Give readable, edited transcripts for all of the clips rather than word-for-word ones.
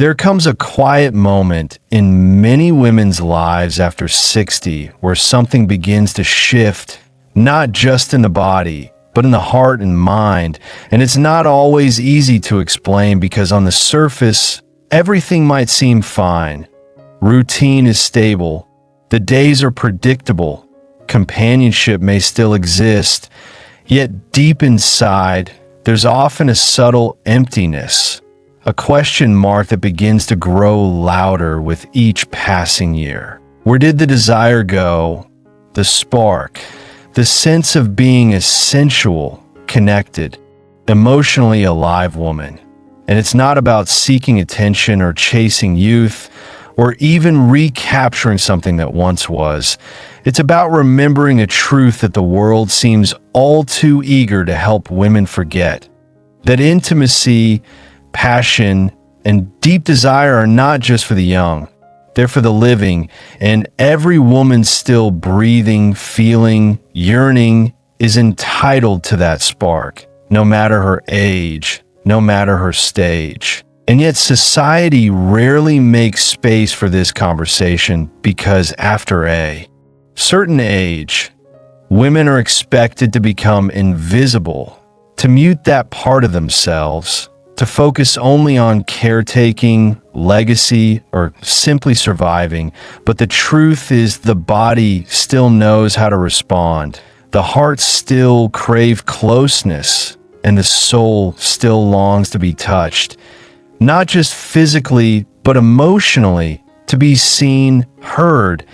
There comes a quiet moment in many women's lives after 60 where something begins to shift, not just in the body, but in the heart and mind. And it's not always easy to explain because on the surface, everything might seem fine. Routine is stable. The days are predictable. Companionship may still exist. Yet deep inside, there's often a subtle emptiness. A question mark that begins to grow louder with each passing year. Where did the desire go? The spark, the sense of being a sensual, connected, emotionally alive woman. And it's not about seeking attention or chasing youth or even recapturing something that once was. It's about remembering a truth that the world seems all too eager to help women forget. That intimacy, passion, and deep desire are not just for the young. They're for the living, and every woman still breathing, feeling, yearning is entitled to that spark, no matter her age, no matter her stage. And yet society rarely makes space for this conversation because after a certain age, women are expected to become invisible, to mute that part of themselves, to focus only on caretaking, legacy, or simply surviving. But the truth is the body still knows how to respond. The heart still craves closeness, and the soul still longs to be touched. Not just physically, but emotionally, to be seen, heard,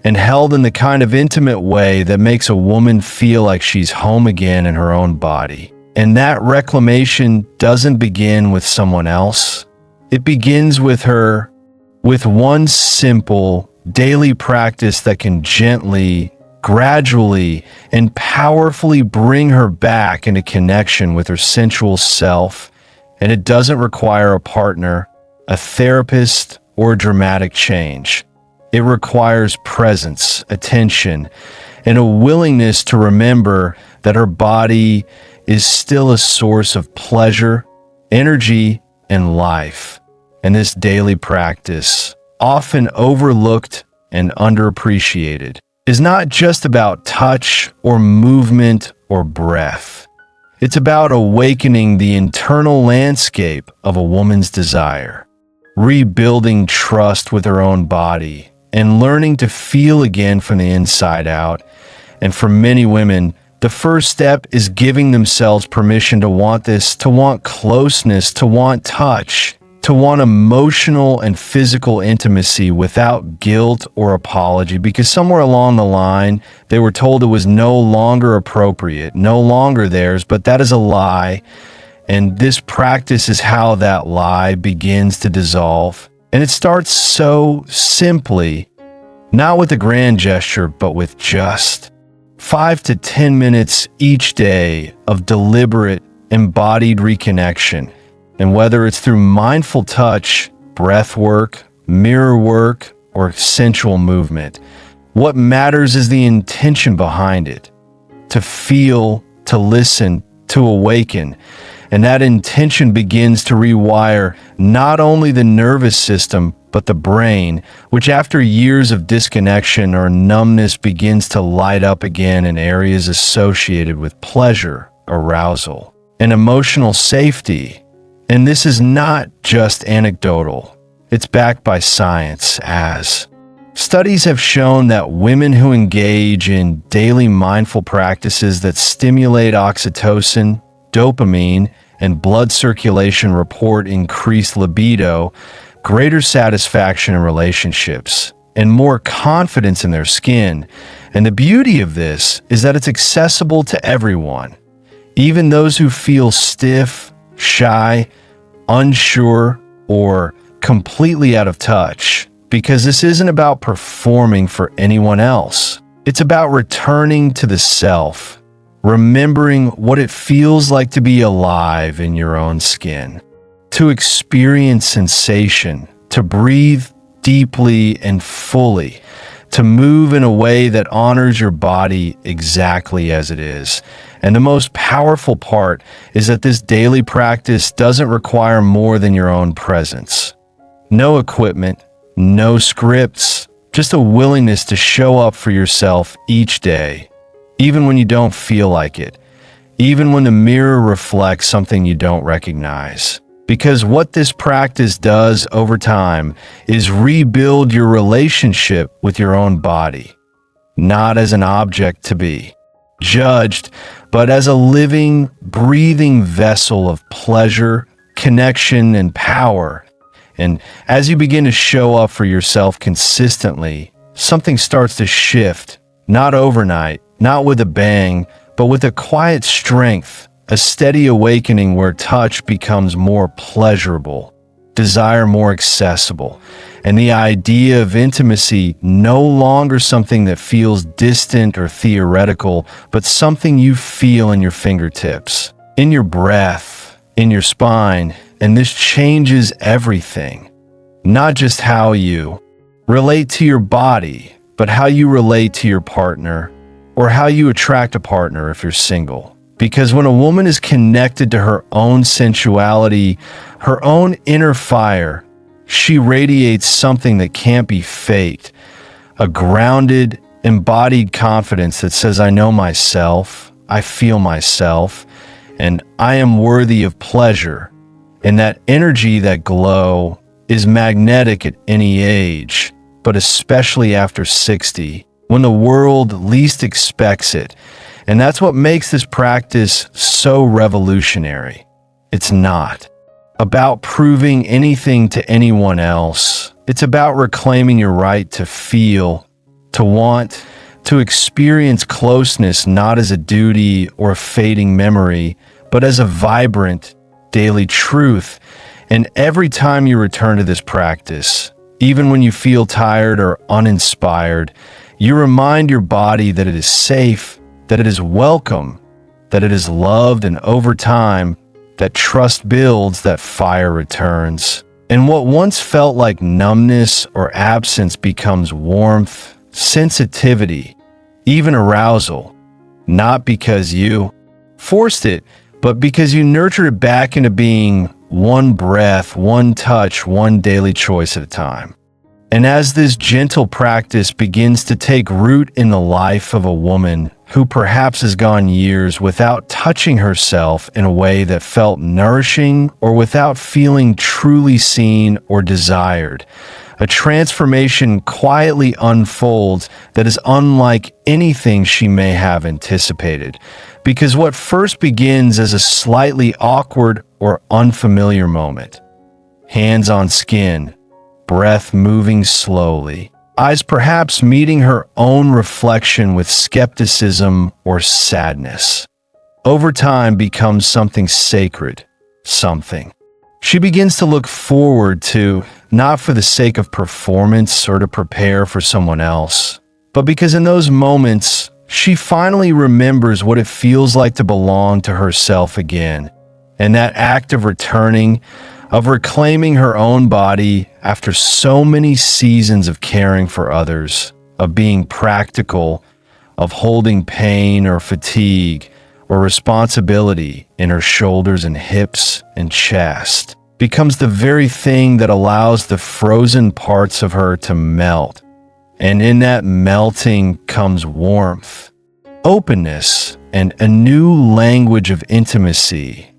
and held in the kind of intimate way that makes a woman feel like she's home again in her own body. And that reclamation doesn't begin with someone else. It begins with her, with one simple daily practice that can gently, gradually, and powerfully bring her back into connection with her sensual self. And it doesn't require a partner, a therapist, or dramatic change. It requires presence, attention, and a willingness to remember that her body is still a source of pleasure, energy, and life. And this daily practice, often overlooked and underappreciated, is not just about touch or movement or breath. It's about awakening the internal landscape of a woman's desire, rebuilding trust with her own body, and learning to feel again from the inside out. And for many women, the first step is giving themselves permission to want this, to want closeness, to want touch, to want emotional and physical intimacy without guilt or apology, because somewhere along the line, they were told it was no longer appropriate, no longer theirs, but that is a lie. And this practice is how that lie begins to dissolve. And it starts so simply, not with a grand gesture, but with just 5 to 10 minutes each day of deliberate, embodied reconnection. And whether it's through mindful touch, breath work, mirror work, or sensual movement, what matters is the intention behind it. To feel, to listen, to awaken. And that intention begins to rewire not only the nervous system, but the brain, which after years of disconnection or numbness begins to light up again in areas associated with pleasure, arousal, and emotional safety. And this is not just anecdotal. It's backed by science, as studies have shown that women who engage in daily mindful practices that stimulate oxytocin, dopamine, and blood circulation report increased libido, greater satisfaction in relationships, and more confidence in their skin. And the beauty of this is that it's accessible to everyone, even those who feel stiff, shy, unsure, or completely out of touch, because this isn't about performing for anyone else. It's about returning to the self, remembering what it feels like to be alive in your own skin, to experience sensation, to breathe deeply and fully, to move in a way that honors your body exactly as it is. And the most powerful part is that this daily practice doesn't require more than your own presence. No equipment, no scripts, just a willingness to show up for yourself each day, even when you don't feel like it, even when the mirror reflects something you don't recognize. Because what this practice does over time is rebuild your relationship with your own body, not as an object to be judged, but as a living, breathing vessel of pleasure, connection, and power. And as you begin to show up for yourself consistently, something starts to shift, not overnight, not with a bang, but with a quiet strength, a steady awakening where touch becomes more pleasurable, desire more accessible, and the idea of intimacy no longer something that feels distant or theoretical, but something you feel in your fingertips, in your breath, in your spine. And this changes everything. Not just how you relate to your body, but how you relate to your partner, or how you attract a partner if you're single. Because when a woman is connected to her own sensuality, her own inner fire, she radiates something that can't be faked. A grounded, embodied confidence that says, I know myself, I feel myself, and I am worthy of pleasure. And that energy, that glow, is magnetic at any age, but especially after 60, when the world least expects it. And that's what makes this practice so revolutionary. It's not about proving anything to anyone else. It's about reclaiming your right to feel, to want, to experience closeness not as a duty or a fading memory, but as a vibrant, daily truth. And every time you return to this practice, even when you feel tired or uninspired, you remind your body that it is safe, that it is welcome, that it is loved, and over time, that trust builds, that fire returns. And what once felt like numbness or absence becomes warmth, sensitivity, even arousal, not because you forced it, but because you nurtured it back into being one breath, one touch, one daily choice at a time. And as this gentle practice begins to take root in the life of a woman who perhaps has gone years without touching herself in a way that felt nourishing or without feeling truly seen or desired, a transformation quietly unfolds that is unlike anything she may have anticipated. Because what first begins as a slightly awkward or unfamiliar moment, hands on skin, breath moving slowly, eyes perhaps meeting her own reflection with skepticism or sadness, over time becomes something sacred, something she begins to look forward to, not for the sake of performance or to prepare for someone else, but because in those moments, she finally remembers what it feels like to belong to herself again. And that act of returning, of reclaiming her own body after so many seasons of caring for others, of being practical, of holding pain or fatigue or responsibility in her shoulders and hips and chest, becomes the very thing that allows the frozen parts of her to melt. And in that melting comes warmth, openness, and a new language of intimacy.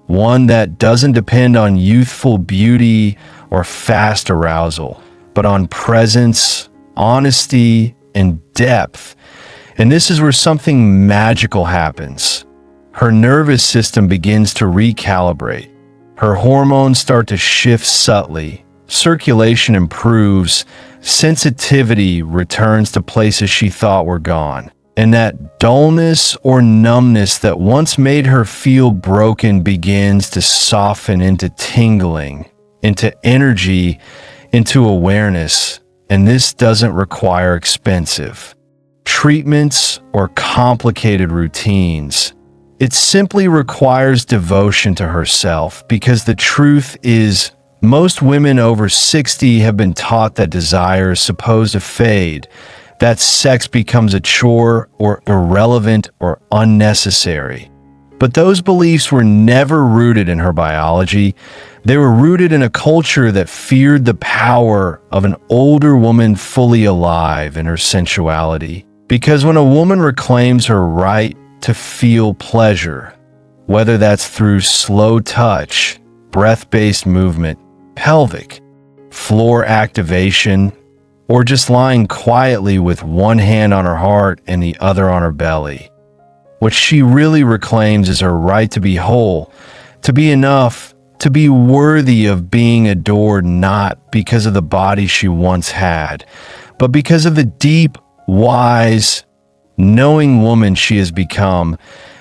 One that doesn't depend on youthful beauty or fast arousal, but on presence, honesty, and depth. And this is where something magical happens. Her nervous system begins to recalibrate. Her hormones start to shift subtly. Circulation improves. Sensitivity returns to places she thought were gone. And that dullness or numbness that once made her feel broken begins to soften into tingling, into energy, into awareness. And this doesn't require expensive treatments or complicated routines. It simply requires devotion to herself, because the truth is, most women over 60 have been taught that desire is supposed to fade, that sex becomes a chore or irrelevant or unnecessary. But those beliefs were never rooted in her biology. They were rooted in a culture that feared the power of an older woman fully alive in her sensuality. Because when a woman reclaims her right to feel pleasure, whether that's through slow touch, breath-based movement, pelvic, floor activation, or just lying quietly with one hand on her heart and the other on her belly, what she really reclaims is her right to be whole, to be enough, to be worthy of being adored, not because of the body she once had, but because of the deep, wise, knowing woman she has become.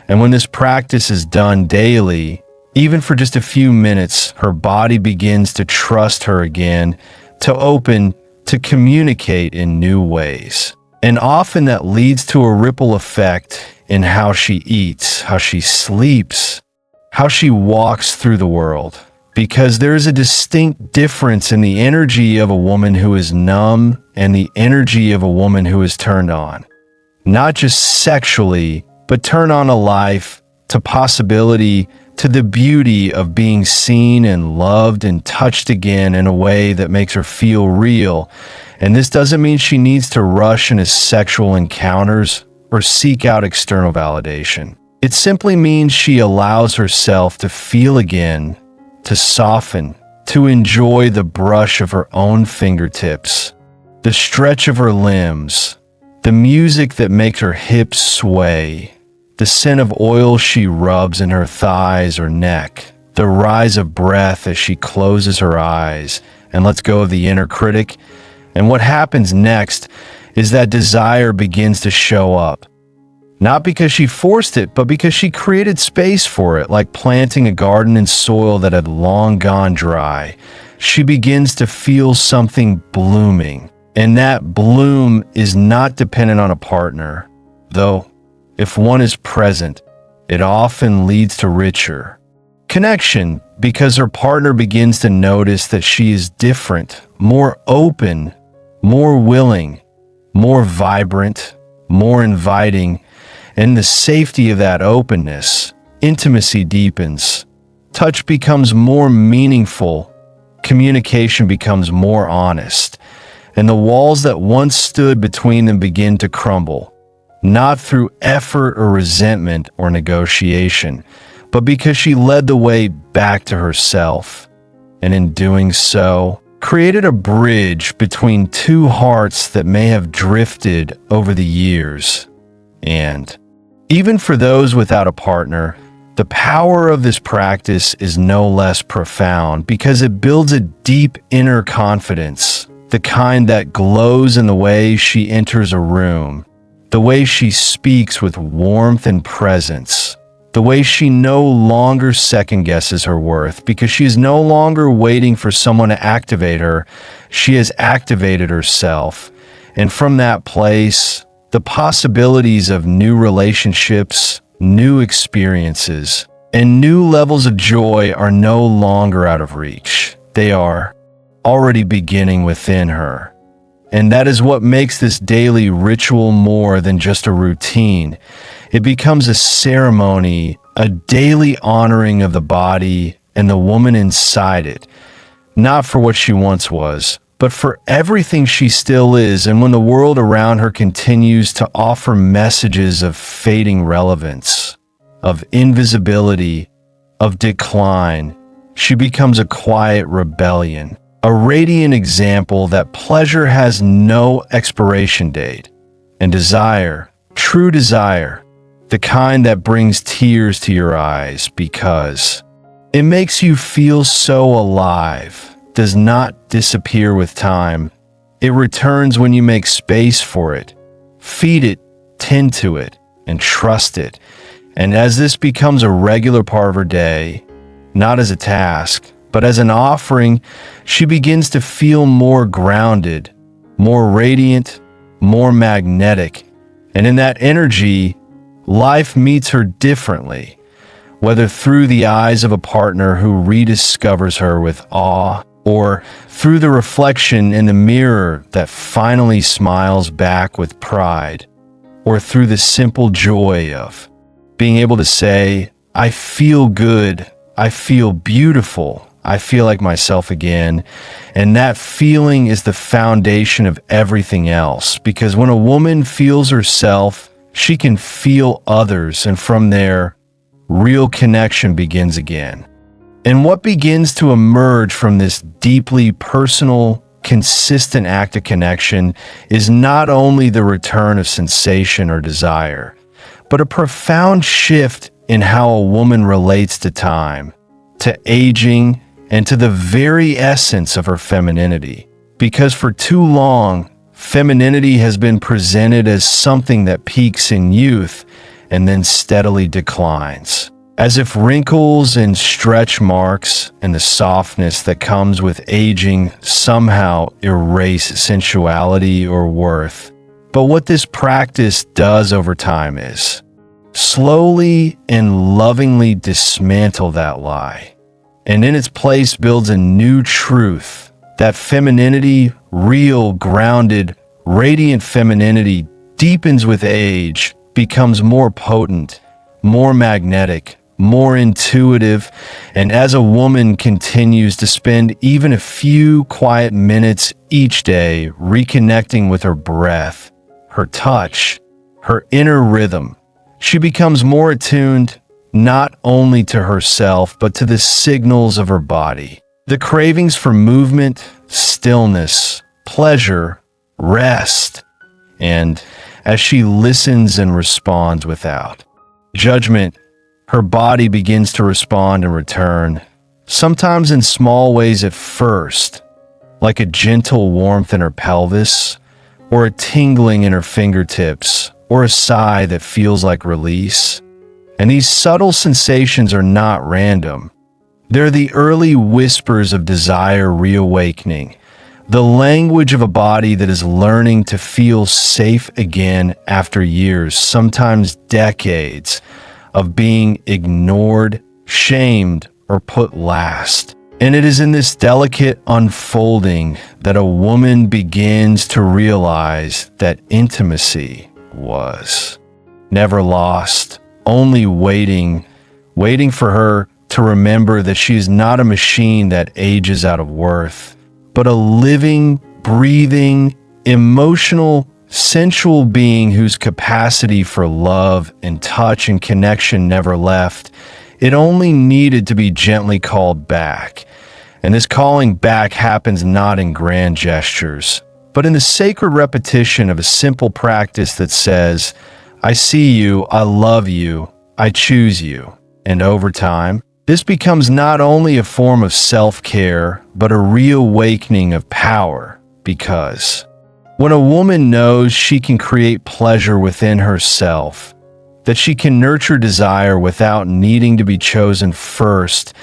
And when this practice is done daily, even for just a few minutes, her body begins to trust her again, to open, to communicate in new ways. And often that leads to a ripple effect in how she eats, how she sleeps, how she walks through the world. Because there is a distinct difference in the energy of a woman who is numb and the energy of a woman who is turned on. Not just sexually, but turn on to life, to possibility, to the beauty of being seen and loved and touched again in a way that makes her feel real. And this doesn't mean she needs to rush into sexual encounters or seek out external validation. It simply means she allows herself to feel again, to soften, to enjoy the brush of her own fingertips, the stretch of her limbs, the music that makes her hips sway, the scent of oil she rubs in her thighs or neck, the rise of breath as she closes her eyes and lets go of the inner critic. And what happens next is that desire begins to show up. Not because she forced it, but because she created space for it, like planting a garden in soil that had long gone dry. She begins to feel something blooming. And that bloom is not dependent on a partner, though if one is present, it often leads to richer connection, because her partner begins to notice that she is different, more open, more willing, more vibrant, more inviting. And the safety of that openness, intimacy deepens, touch becomes more meaningful, communication becomes more honest, and the walls that once stood between them begin to crumble, not through effort or resentment or negotiation, but because she led the way back to herself, and in doing so, created a bridge between two hearts that may have drifted over the years. And even for those without a partner, the power of this practice is no less profound because it builds a deep inner confidence, the kind that glows in the way she enters a room, the way she speaks with warmth and presence, the way she no longer second-guesses her worth because she is no longer waiting for someone to activate her. She has activated herself. And from that place, the possibilities of new relationships, new experiences, and new levels of joy are no longer out of reach. They are already beginning within her. And that is what makes this daily ritual more than just a routine. It becomes a ceremony, a daily honoring of the body and the woman inside it, not for what she once was, but for everything she still is. And when the world around her continues to offer messages of fading relevance, of invisibility, of decline, she becomes a quiet rebellion, a radiant example that pleasure has no expiration date, and desire, true desire, the kind that brings tears to your eyes because it makes you feel so alive, does not disappear with time. It returns when you make space for it, feed it, tend to it, and trust it. And as this becomes a regular part of her day, not as a task, but as an offering, she begins to feel more grounded, more radiant, more magnetic. And in that energy, life meets her differently, whether through the eyes of a partner who rediscovers her with awe, or through the reflection in the mirror that finally smiles back with pride, or through the simple joy of being able to say, I feel good, I feel beautiful, I feel like myself again. And that feeling is the foundation of everything else, because when a woman feels herself, she can feel others, and from there, real connection begins again. And what begins to emerge from this deeply personal, consistent act of connection is not only the return of sensation or desire, but a profound shift in how a woman relates to time, to aging, and to the very essence of her femininity. Because for too long, femininity has been presented as something that peaks in youth and then steadily declines, as if wrinkles and stretch marks and the softness that comes with aging somehow erase sensuality or worth. But what this practice does over time is slowly and lovingly dismantle that lie, and in its place builds a new truth that femininity, real, grounded, radiant femininity, deepens with age, becomes more potent, more magnetic, more intuitive, and as a woman continues to spend even a few quiet minutes each day reconnecting with her breath, her touch, her inner rhythm, she becomes more attuned not only to herself but to the signals of her body, the cravings for movement, stillness, pleasure, rest, and as she listens and responds without judgment, her body begins to respond in return, sometimes in small ways at first, like a gentle warmth in her pelvis, or a tingling in her fingertips, or a sigh that feels like release. And these subtle sensations are not random. They're the early whispers of desire reawakening, the language of a body that is learning to feel safe again after years, sometimes decades, of being ignored, shamed, or put last. And it is in this delicate unfolding that a woman begins to realize that intimacy was never lost, only waiting for her to remember that she is not a machine that ages out of worth, but a living, breathing, emotional, sensual being whose capacity for love and touch and connection never left. It only needed to be gently called back. And this calling back happens not in grand gestures, but in the sacred repetition of a simple practice that says, I see you, I love you, I choose you. And over time, this becomes not only a form of self-care, but a reawakening of power, because when a woman knows she can create pleasure within herself, that she can nurture desire without needing to be chosen first,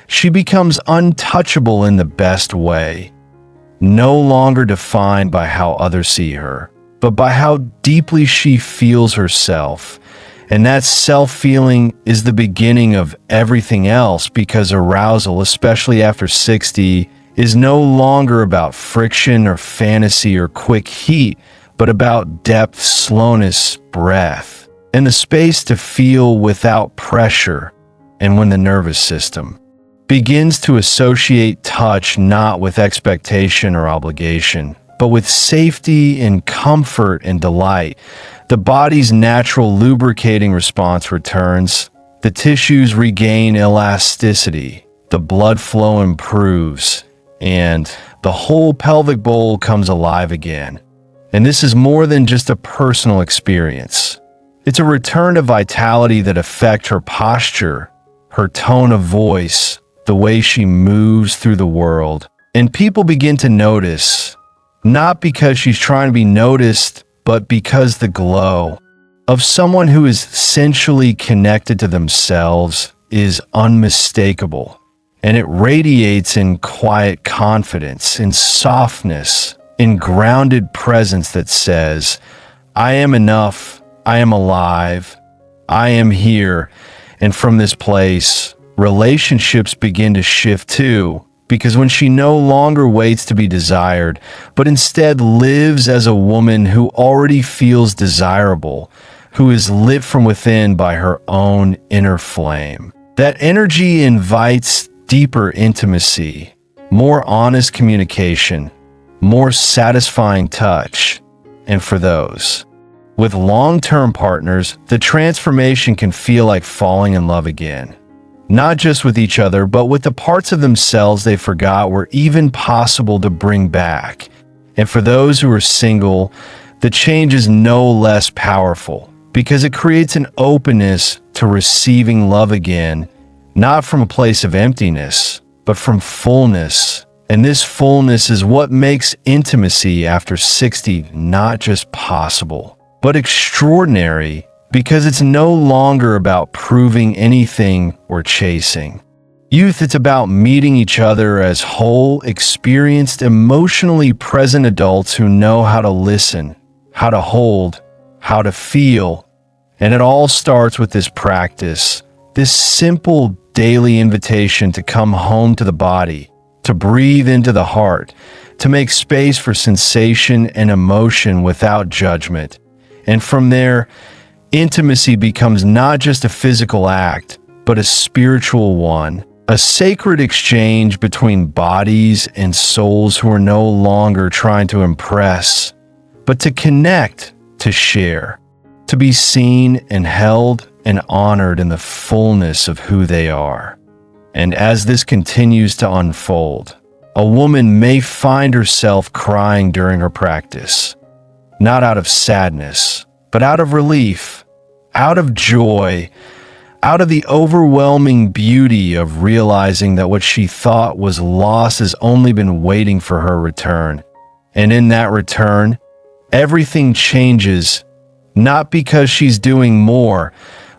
she becomes untouchable in the best way, no longer defined by how others see her, but by how deeply she feels herself. And that self-feeling is the beginning of everything else, because arousal, especially after 60, is no longer about friction or fantasy or quick heat, but about depth, slowness, breath, and the space to feel without pressure. And when the nervous system begins to associate touch not with expectation or obligation, but with safety and comfort and delight, the body's natural lubricating response returns, the tissues regain elasticity, the blood flow improves, and the whole pelvic bowl comes alive again. And this is more than just a personal experience. It's a return to vitality that affects her posture, her tone of voice, the way she moves through the world. And people begin to notice, not because she's trying to be noticed, but because the glow of someone who is sensually connected to themselves is unmistakable. And it radiates in quiet confidence, in softness, in grounded presence that says, I am enough, I am alive, I am here. And from this place, relationships begin to shift too, because when she no longer waits to be desired, but instead lives as a woman who already feels desirable, who is lit from within by her own inner flame, that energy invites deeper intimacy, more honest communication, more satisfying touch. And for those with long-term partners, the transformation can feel like falling in love again. Not just with each other, but with the parts of themselves they forgot were even possible to bring back. And for those who are single, the change is no less powerful because it creates an openness to receiving love again, not from a place of emptiness, but from fullness. And this fullness is what makes intimacy after 60 not just possible, but extraordinary, because it's no longer about proving anything or chasing. Youth, it's about meeting each other as whole, experienced, emotionally present adults who know how to listen, how to hold, how to feel. And it all starts with this practice, this simple daily invitation to come home to the body, to breathe into the heart, to make space for sensation and emotion without judgment. And from there, intimacy becomes not just a physical act, but a spiritual one, a sacred exchange between bodies and souls who are no longer trying to impress, but to connect, to share, to be seen and held and honored in the fullness of who they are. And as this continues to unfold, a woman may find herself crying during her practice, not out of sadness, but out of relief, out of joy, out of the overwhelming beauty of realizing that what she thought was lost has only been waiting for her return. And in that return, everything changes, not because she's doing more,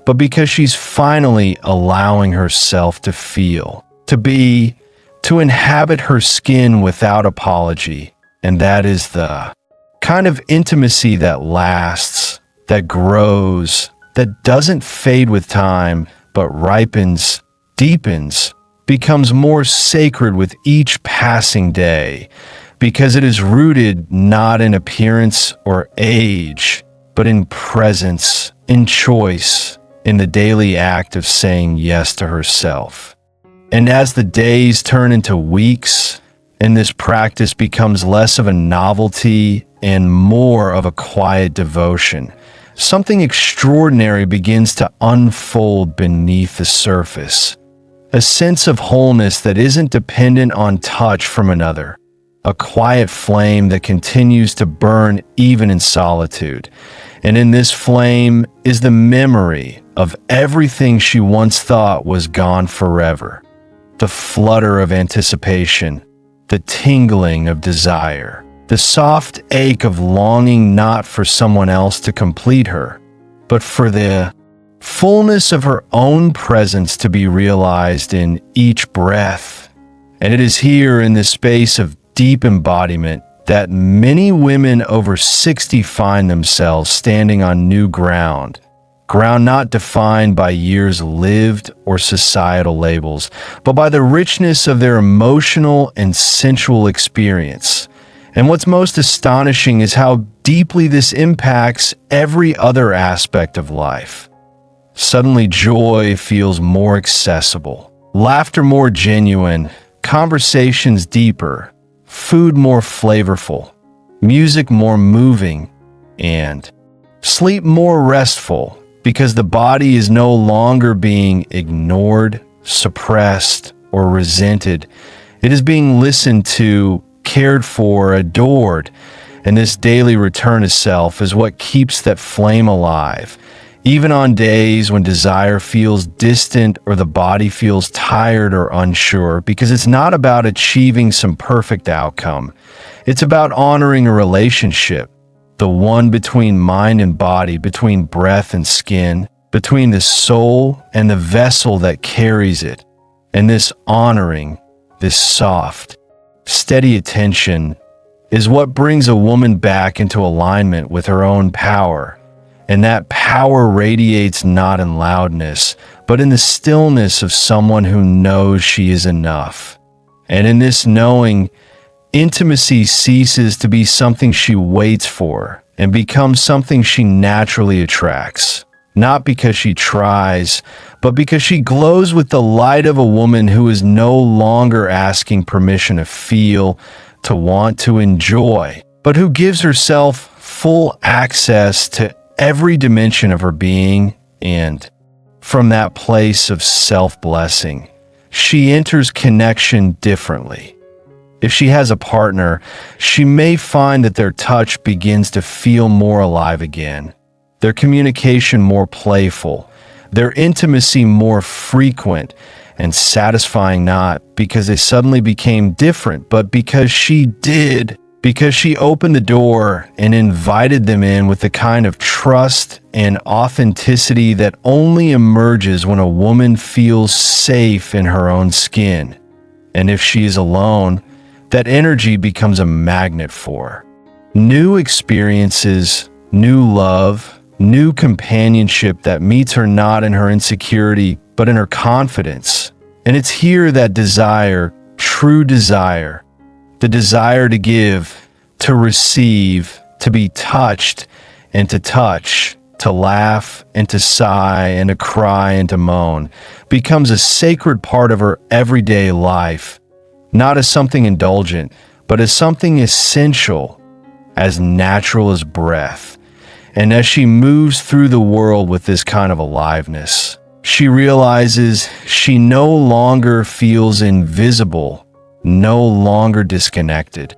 but because she's finally allowing herself to feel, to be, to inhabit her skin without apology. And that is the kind of intimacy that lasts, that grows, that doesn't fade with time, but ripens, deepens, becomes more sacred with each passing day, because it is rooted not in appearance or age, but in presence, in choice, in the daily act of saying yes to herself. And as the days turn into weeks, and this practice becomes less of a novelty and more of a quiet devotion, something extraordinary begins to unfold beneath the surface. A sense of wholeness that isn't dependent on touch from another. A quiet flame that continues to burn even in solitude. And in this flame is the memory of everything she once thought was gone forever. The flutter of anticipation, the tingling of desire, the soft ache of longing not for someone else to complete her, but for the fullness of her own presence to be realized in each breath. And it is here in this space of deep embodiment that many women over 60 find themselves standing on new ground not defined by years lived or societal labels, but by the richness of their emotional and sensual experience. And what's most astonishing is how deeply this impacts every other aspect of life. Suddenly, joy feels more accessible, laughter more genuine, conversations deeper, food more flavorful, music more moving, and sleep more restful, because the body is no longer being ignored, suppressed, or resented. It is being listened to, cared for, adored, and this daily return to self is what keeps that flame alive, even on days when desire feels distant or the body feels tired or unsure, because it's not about achieving some perfect outcome. It's about honoring a relationship, the one between mind and body, between breath and skin, between the soul and the vessel that carries it. And this honoring, this soft, steady attention is what brings a woman back into alignment with her own power. And that power radiates not in loudness, but in the stillness of someone who knows she is enough. And in this knowing, intimacy ceases to be something she waits for and becomes something she naturally attracts, not because she tries, but because she glows with the light of a woman who is no longer asking permission to feel, to want, to enjoy, but who gives herself full access to every dimension of her being. And from that place of self-blessing, she enters connection differently. If she has a partner, she may find that their touch begins to feel more alive again, their communication more playful, their intimacy more frequent and satisfying, not because they suddenly became different, but because she did. Because she opened the door and invited them in with the kind of trust and authenticity that only emerges when a woman feels safe in her own skin. And if she is alone, that energy becomes a magnet for her. New experiences, new love, new companionship that meets her not in her insecurity, but in her confidence. And it's here that desire, true desire, the desire to give, to receive, to be touched and to touch, to laugh and to sigh and to cry and to moan, becomes a sacred part of her everyday life, not as something indulgent, but as something essential, as natural as breath. And as she moves through the world with this kind of aliveness, she realizes she no longer feels invisible, no longer disconnected,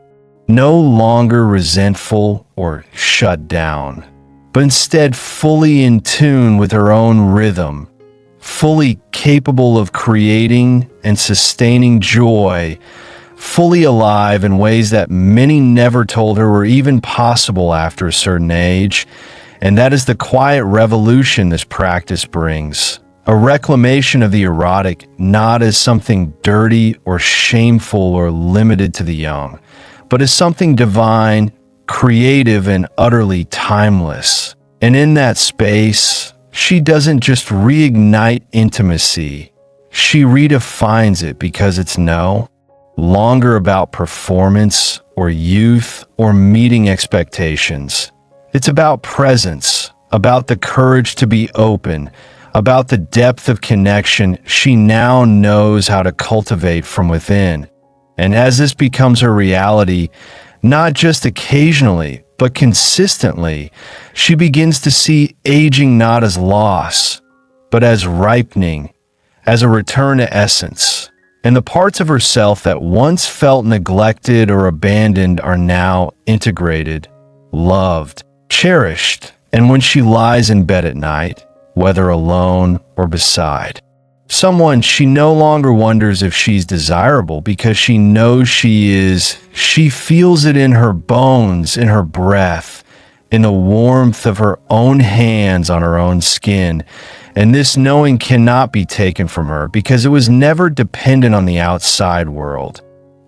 no longer resentful or shut down, but instead fully in tune with her own rhythm, fully capable of creating and sustaining joy, fully alive in ways that many never told her were even possible after a certain age. And that is the quiet revolution this practice brings. A reclamation of the erotic, not as something dirty or shameful or limited to the young, but as something divine, creative, and utterly timeless. And in that space, she doesn't just reignite intimacy, she redefines it, because it's no longer about performance or youth or meeting expectations. It's about presence, about the courage to be open, about the depth of connection she now knows how to cultivate from within. And as this becomes her reality, not just occasionally, but consistently, she begins to see aging not as loss, but as ripening, as a return to essence. And the parts of herself that once felt neglected or abandoned are now integrated, loved, cherished. And when she lies in bed at night, whether alone or beside someone, she no longer wonders if she's desirable, because she knows she is. She feels it in her bones, in her breath, in the warmth of her own hands on her own skin. And this knowing cannot be taken from her, because it was never dependent on the outside world.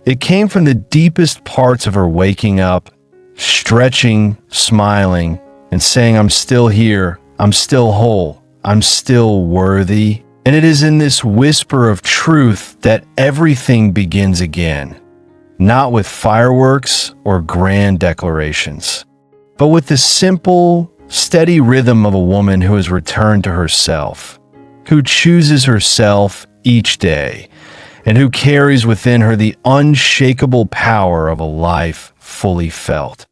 It came from the deepest parts of her waking up, stretching, smiling, and saying, "I'm still here, I'm still whole, I'm still worthy." And it is in this whisper of truth that everything begins again, not with fireworks or grand declarations, but with the simple, steady rhythm of a woman who has returned to herself, who chooses herself each day, and who carries within her the unshakable power of a life fully felt.